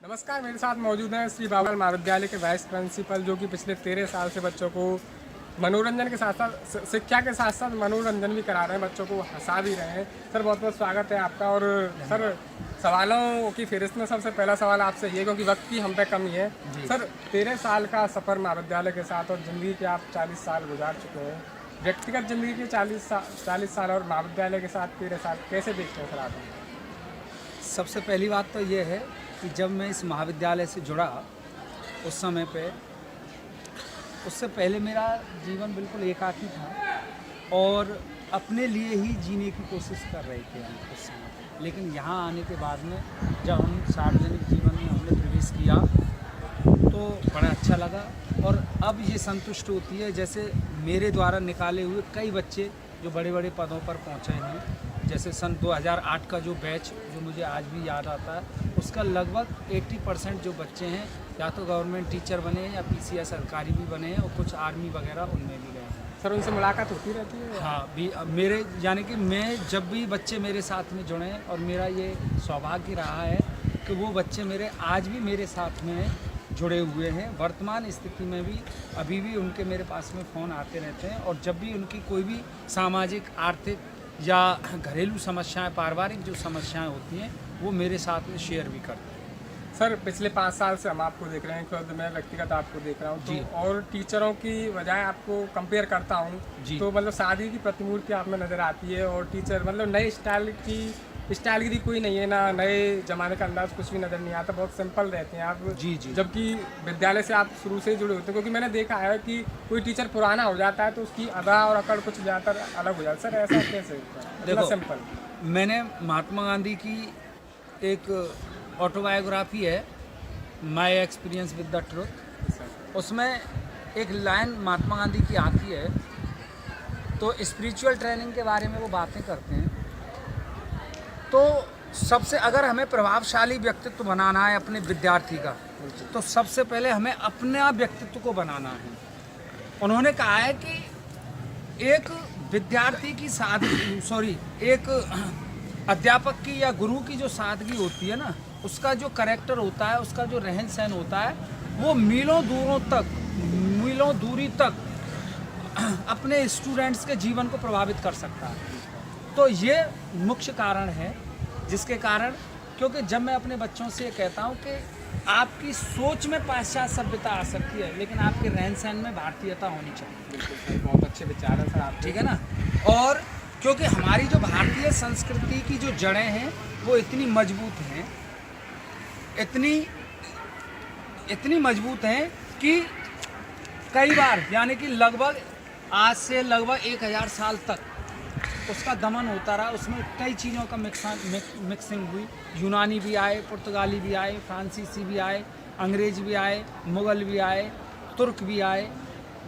नमस्कार, मेरे साथ मौजूद हैं श्री बाबूलाल महाविद्यालय के वाइस प्रिंसिपल, जो कि पिछले 13 साल से बच्चों को मनोरंजन के साथ साथ शिक्षा के साथ साथ मनोरंजन भी करा रहे हैं, बच्चों को हंसा भी रहे हैं। सर, बहुत बहुत स्वागत है आपका। और सर, सवालों की फहरिस्त में सबसे पहला सवाल आपसे ये, क्योंकि वक्त की हम पे कमी है। सर, 13 साल का सफ़र महाविद्यालय के साथ और ज़िंदगी के आप 40 साल गुजार चुके हैं। व्यक्तिगत ज़िंदगी के 40 साल और महाविद्यालय के साथ 13 साल कैसे देखते हैं सर आप? सबसे पहली बात तो ये है कि जब मैं इस महाविद्यालय से जुड़ा उस समय पे, उससे पहले मेरा जीवन बिल्कुल एकाकी था और अपने लिए ही जीने की कोशिश कर रहे थे हम उस समय पे। लेकिन यहाँ आने के बाद में जब हम सार्वजनिक जीवन में हमने प्रवेश किया तो बड़ा अच्छा लगा। और अब ये संतुष्ट होती है, जैसे मेरे द्वारा निकाले हुए कई बच्चे जो बड़े बड़े पदों पर पहुँचे हैं, जैसे सन 2008 का जो बैच जो मुझे आज भी याद आता है, उसका लगभग 80% जो बच्चे हैं या तो गवर्नमेंट टीचर बने हैं या पीसीएस अधिकारी भी बने हैं और कुछ आर्मी वगैरह उनमें भी गए हैं। सर, उनसे मुलाकात होती रहती है? हाँ, भी मेरे यानी कि मैं जब भी बच्चे मेरे साथ में जुड़े हैं, और मेरा ये सौभाग्य रहा है कि वो बच्चे मेरे आज भी मेरे साथ में जुड़े हुए हैं। वर्तमान स्थिति में भी अभी भी उनके मेरे पास में फ़ोन आते रहते हैं, और जब भी उनकी कोई भी सामाजिक, आर्थिक या घरेलू समस्याएं, पारिवारिक जो समस्याएं होती हैं, वो मेरे साथ में शेयर भी करते हैं। सर, पिछले 5 साल से हम आपको देख रहे हैं, खुद मैं व्यक्तिगत आपको देख रहा हूँ तो, और टीचरों की बजाय आपको कंपेयर करता हूँ तो मतलब सादगी की प्रतिमूर्ति आप में नज़र आती है। और टीचर मतलब नए स्टाइल की कोई नहीं है, ना नए ज़माने का अंदाज़ कुछ भी नज़र नहीं आता, बहुत सिंपल रहते हैं आप। जी। जबकि विद्यालय से आप शुरू से ही जुड़े होते हैं, क्योंकि मैंने देखा है कि कोई टीचर पुराना हो जाता है तो उसकी अदा और अकड़ कुछ ज़्यादातर अलग हो जाता है। सर, ऐसा कैसे? देखो, सिंपल। मैंने महात्मा गांधी की एक ऑटोबायोग्राफी है, my experience with the truth, उसमें एक लाइन महात्मा गांधी की आती है, तो स्पिरिचुअल ट्रेनिंग के बारे में वो बातें करते हैं। तो सबसे, अगर हमें प्रभावशाली व्यक्तित्व बनाना है अपने विद्यार्थी का, तो सबसे पहले हमें अपना व्यक्तित्व को बनाना है। उन्होंने कहा है कि एक विद्यार्थी की एक अध्यापक की या गुरु की जो सादगी होती है ना, उसका जो कैरेक्टर होता है, उसका जो रहन सहन होता है, वो मीलों दूरी तक अपने स्टूडेंट्स के जीवन को प्रभावित कर सकता है। तो ये मुख्य कारण है जिसके कारण, क्योंकि जब मैं अपने बच्चों से कहता हूँ कि आपकी सोच में पाश्चात्य सभ्यता आ सकती है, लेकिन आपके रहन सहन में भारतीयता होनी चाहिए। बिल्कुल, बहुत अच्छे विचार हैं सर आप, ठीक है ना। और क्योंकि हमारी जो भारतीय संस्कृति की जो जड़ें हैं वो इतनी मजबूत हैं, इतनी मजबूत हैं कि कई बार, यानी कि लगभग आज से लगभग 1000 साल तक उसका दमन होता रहा। उसमें कई चीज़ों का मिक्सिंग हुई। यूनानी भी आए, पुर्तगाली भी आए, फ्रांसीसी भी आए, अंग्रेज भी आए, मुग़ल भी आए, तुर्क भी आए,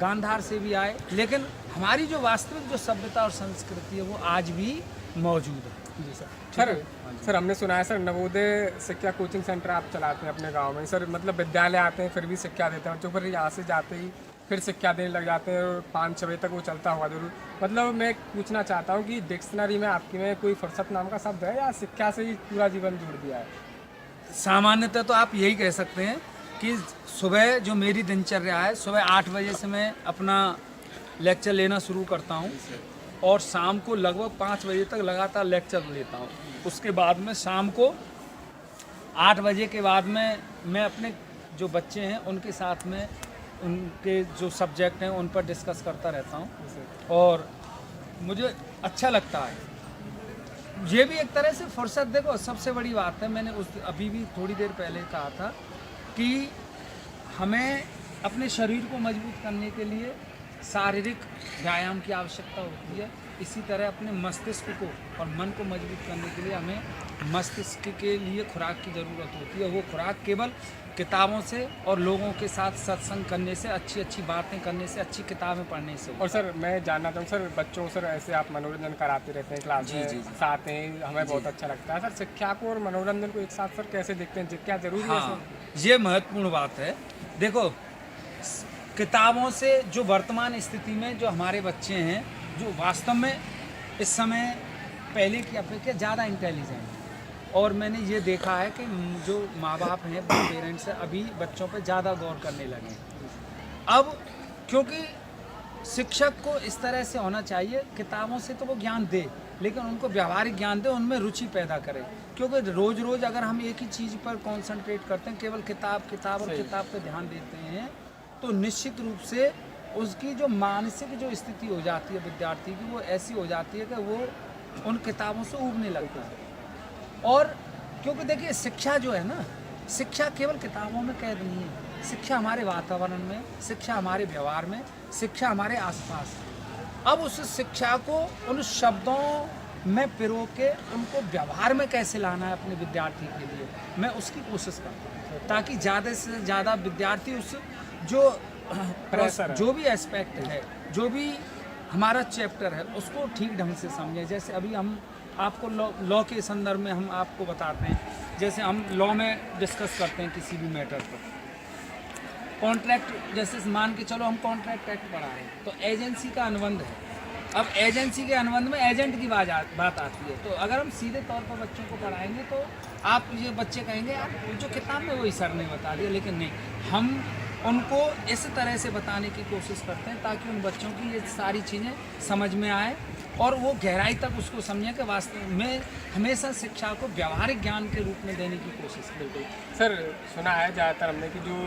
गांधार से भी आए, लेकिन हमारी जो वास्तविक जो सभ्यता और संस्कृति है वो आज भी मौजूद है। जी सर। सर, हमने सुना है सर, नवोदय शिक्षा कोचिंग सेंटर आप चलाते हैं अपने गांव में। सर, मतलब विद्यालय आते हैं फिर भी शिक्षा देते हैं बच्चों, पर यहाँ से जाते ही फिर शिक्षा देने लग जाते हैं और 5-6 बजे तक वो चलता हुआ जरूर। मतलब मैं पूछना चाहता हूँ कि डिक्शनरी में आपकी में कोई फुर्सत नाम का शब्द है, या शिक्षा से ही पूरा जीवन जुड़ दिया है? सामान्यतः तो आप यही कह सकते हैं कि सुबह जो मेरी दिनचर्या है, सुबह 8 बजे से मैं अपना लेक्चर लेना शुरू करता हूँ और शाम को लगभग 5 बजे तक लगातार लेक्चर लेता हूँ। उसके बाद में शाम को 8 बजे के बाद में मैं अपने जो बच्चे हैं उनके साथ में उनके जो सब्जेक्ट हैं उन पर डिस्कस करता रहता हूँ और मुझे अच्छा लगता है। ये भी एक तरह से फुर्सत। देखो, सबसे बड़ी बात है, मैंने अभी भी थोड़ी देर पहले कहा था कि हमें अपने शरीर को मजबूत करने के लिए शारीरिक व्यायाम की आवश्यकता होती है। इसी तरह अपने मस्तिष्क को और मन को मजबूत करने के लिए हमें मस्तिष्क के लिए खुराक की ज़रूरत होती है। वो खुराक केवल किताबों से और लोगों के साथ सत्संग करने से, अच्छी अच्छी बातें करने से, अच्छी किताबें पढ़ने से। और सर, मैं जानना चाहूँ सर, बच्चों सर ऐसे आप मनोरंजन कराते रहते हैं क्लास में, साथ हैं, हमें बहुत अच्छा लगता है। सर, शिक्षा को और मनोरंजन को एक साथ सर कैसे देखते हैं, क्या जरूरी है? हाँ, ये महत्वपूर्ण बात है। देखो, किताबों से जो वर्तमान स्थिति में जो हमारे बच्चे हैं, जो वास्तव में इस समय पहले की अपेक्षा ज़्यादा इंटेलिजेंट हैं, और मैंने ये देखा है कि जो माँ बाप हैं, पेरेंट्स हैं, अभी बच्चों पे ज़्यादा गौर करने लगे हैं। अब क्योंकि शिक्षक को इस तरह से होना चाहिए, किताबों से तो वो ज्ञान दे, लेकिन उनको व्यवहारिक ज्ञान दे, उनमें रुचि पैदा करे। क्योंकि रोज़ रोज़ अगर हम एक ही चीज़ पर कॉन्सेंट्रेट करते हैं, केवल किताब किताब और किताब पे ध्यान देते हैं, तो निश्चित रूप से उसकी जो मानसिक जो स्थिति हो जाती है विद्यार्थी की, वो ऐसी हो जाती है कि वो उन किताबों से ऊबने लगता है। और क्योंकि देखिए शिक्षा जो है ना, शिक्षा केवल किताबों में कैद नहीं है, शिक्षा हमारे वातावरण में, शिक्षा हमारे व्यवहार में, शिक्षा हमारे आसपास। अब उस शिक्षा को उन शब्दों में पिरो के उनको व्यवहार में कैसे लाना है अपने विद्यार्थी के लिए, मैं उसकी कोशिश करता हूँ, ताकि ज़्यादा से ज़्यादा विद्यार्थी उस जो भी एस्पेक्ट है, जो भी हमारा चैप्टर है, उसको ठीक ढंग से समझें। जैसे अभी हम आपको लॉ के संदर्भ में हम आपको बताते हैं, जैसे हम लॉ में डिस्कस करते हैं किसी भी मैटर पर, कॉन्ट्रैक्ट, जैसे मान के चलो हम कॉन्ट्रैक्ट एक्ट पढ़ा रहे हैं, तो एजेंसी का अनुबंध है। अब एजेंसी के अनुबंध में एजेंट की बात आती है, तो अगर हम सीधे तौर पर बच्चों को पढ़ाएंगे तो आप ये बच्चे कहेंगे यार जो किताब में वही सर ने बता दिया, लेकिन नहीं, हम उनको इस तरह से बताने की कोशिश करते हैं ताकि उन बच्चों की ये सारी चीज़ें समझ में आए और वो गहराई तक उसको समझें कि वास्तव में हमेशा शिक्षा को व्यवहारिक ज्ञान के रूप में देने की कोशिश करते हैं। सर सुना है ज़्यादातर हमने कि जो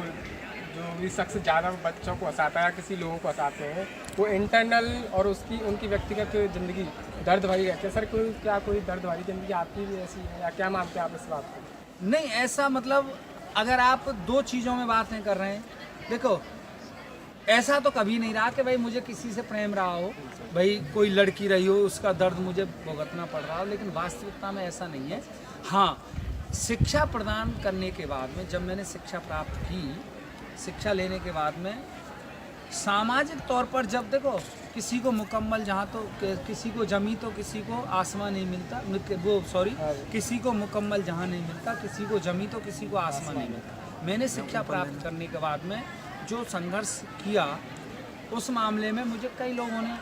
भी शख्स ज़्यादा बच्चों को हंसाता है या किसी लोगों को हंसाते हैं, वो इंटरनल और उनकी व्यक्तिगत ज़िंदगी दर्द भरी रहती है। सर कोई दर्द भरी ज़िंदगी आपकी भी ऐसी है या क्या मानते हैं आप इस बात को? नहीं, ऐसा मतलब अगर आप दो चीज़ों में बातें कर रहे हैं, देखो ऐसा तो कभी नहीं रहा कि भाई मुझे किसी से प्रेम रहा हो, भाई कोई लड़की रही हो उसका दर्द मुझे भुगतना पड़ रहा हो, लेकिन वास्तविकता में ऐसा नहीं है। हाँ, शिक्षा प्रदान करने के बाद में, जब मैंने शिक्षा प्राप्त की, शिक्षा लेने के बाद में सामाजिक तौर पर जब देखो किसी को मुकम्मल जहाँ तो किसी को जमी तो किसी को आसमान नहीं मिलता, किसी को मुकम्मल जहाँ नहीं मिलता, किसी को जमी तो किसी को आसमान नहीं मिलता। मैंने शिक्षा प्राप्त करने के बाद में जो संघर्ष किया, उस मामले में मुझे कई लोगों ने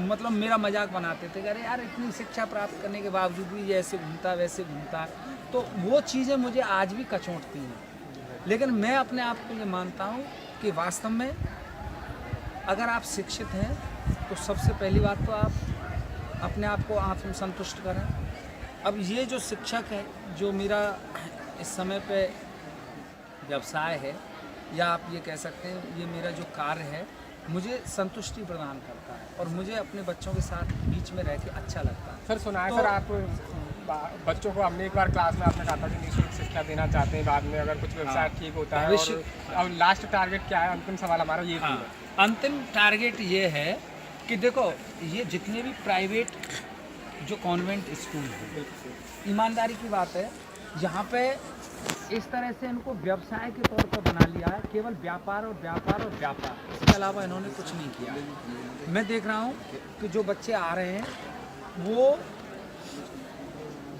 मतलब मेरा मजाक बनाते थे कि अरे यार इतनी शिक्षा प्राप्त करने के बावजूद भी ये ऐसे घूमता वैसे घूमता, तो वो चीज़ें मुझे आज भी कचोटती हैं। लेकिन मैं अपने आप को ये मानता हूँ कि वास्तव में अगर आप शिक्षित हैं तो सबसे पहली बात तो आप अपने आप को आत्मसंतुष्ट करें। अब ये जो शिक्षक है, जो मेरा इस समय पे व्यवसाय है या आप ये कह सकते हैं ये मेरा जो कार्य है, मुझे संतुष्टि प्रदान करता है और मुझे अपने बच्चों के साथ बीच में रह के अच्छा लगता है। सर सुना है तो, सर आप बच्चों को, हमने एक बार क्लास में आपने कहा था कि निःशुल्क शिक्षा देना चाहते हैं, बाद में अगर कुछ व्यवसाय ठीक होता है, और लास्ट टारगेट क्या है? अंतिम सवाल हमारा ये है। अंतिम टारगेट ये है कि देखो ये जितने भी प्राइवेट जो कॉन्वेंट स्कूल हैं, ईमानदारी की बात है, यहाँ पे इस तरह से इनको व्यवसाय के तौर पर बना लिया है, केवल व्यापार और व्यापार और व्यापार, इसके अलावा इन्होंने कुछ नहीं किया। मैं देख रहा हूँ कि जो बच्चे आ रहे हैं वो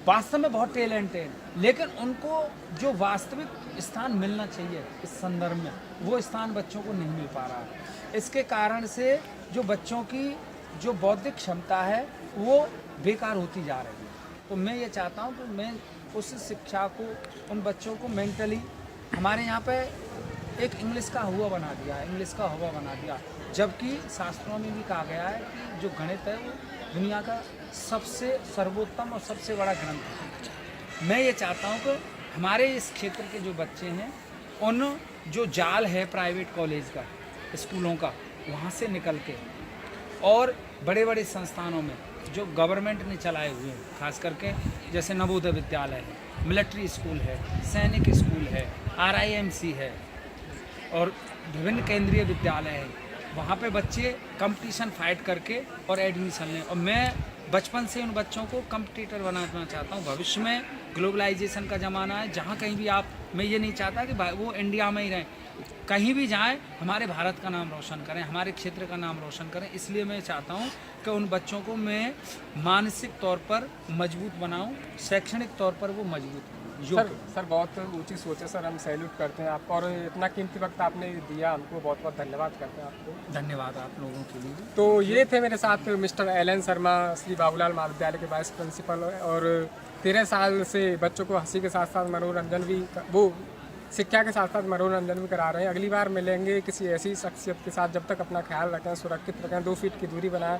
वास्तव में बहुत टैलेंटेड, लेकिन उनको जो वास्तविक स्थान मिलना चाहिए इस संदर्भ में, वो स्थान बच्चों को नहीं मिल पा रहा है। इसके कारण से जो बच्चों की जो बौद्धिक क्षमता है वो बेकार होती जा रही है। तो मैं ये चाहता हूँ कि मैं उस शिक्षा को उन बच्चों को मेंटली, हमारे यहाँ पे एक इंग्लिश का हुआ बना दिया, जबकि शास्त्रों में भी कहा गया है कि जो गणित है वो दुनिया का सबसे सर्वोत्तम और सबसे बड़ा ग्रंथ है। मैं ये चाहता हूँ कि हमारे इस क्षेत्र के जो बच्चे हैं, उन जो जाल है प्राइवेट कॉलेज का, स्कूलों का, वहाँ से निकल के और बड़े बड़े संस्थानों में जो गवर्नमेंट ने चलाए हुए हैं, खास करके जैसे नवोदय विद्यालय है, मिलिट्री स्कूल है, सैनिक स्कूल है, RIMC है और विभिन्न केंद्रीय विद्यालय हैं, वहाँ पे बच्चे कंपटीशन फाइट करके और एडमिशन लें। और मैं बचपन से उन बच्चों को कंपटीटर बनाना चाहता हूँ। भविष्य में ग्लोबलाइजेशन का ज़माना है, जहाँ कहीं भी आप, मैं ये नहीं चाहता कि वो इंडिया में ही रहें, कहीं भी जाएं हमारे भारत का नाम रोशन करें, हमारे क्षेत्र का नाम रोशन करें। इसलिए मैं चाहता हूं कि उन बच्चों को मैं मानसिक तौर पर मजबूत बनाऊं, शैक्षणिक तौर पर वो मजबूत हों। सर बहुत ऊंची सोच है सर, हम सैल्यूट करते हैं आपको, और इतना कीमती वक्त आपने दिया हमको, बहुत बहुत धन्यवाद करते हैं आपको। धन्यवाद आप लोगों के लिए। तो ये थे मेरे साथ मिस्टर एलन शर्मा, श्री बाबूलाल महाविद्यालय के वाइस प्रिंसिपल और 13 साल से बच्चों को हंसी के साथ साथ मनोरंजन भी वो शिक्षा के साथ साथ मनोरंजन भी करा रहे हैं। अगली बार मिलेंगे किसी ऐसी शख्सियत के साथ, जब तक अपना ख्याल रखें, सुरक्षित रखें, 2 फीट की दूरी बनाएं,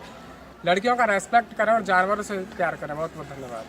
लड़कियों का रेस्पेक्ट करें और जानवरों से प्यार करें। बहुत बहुत धन्यवाद।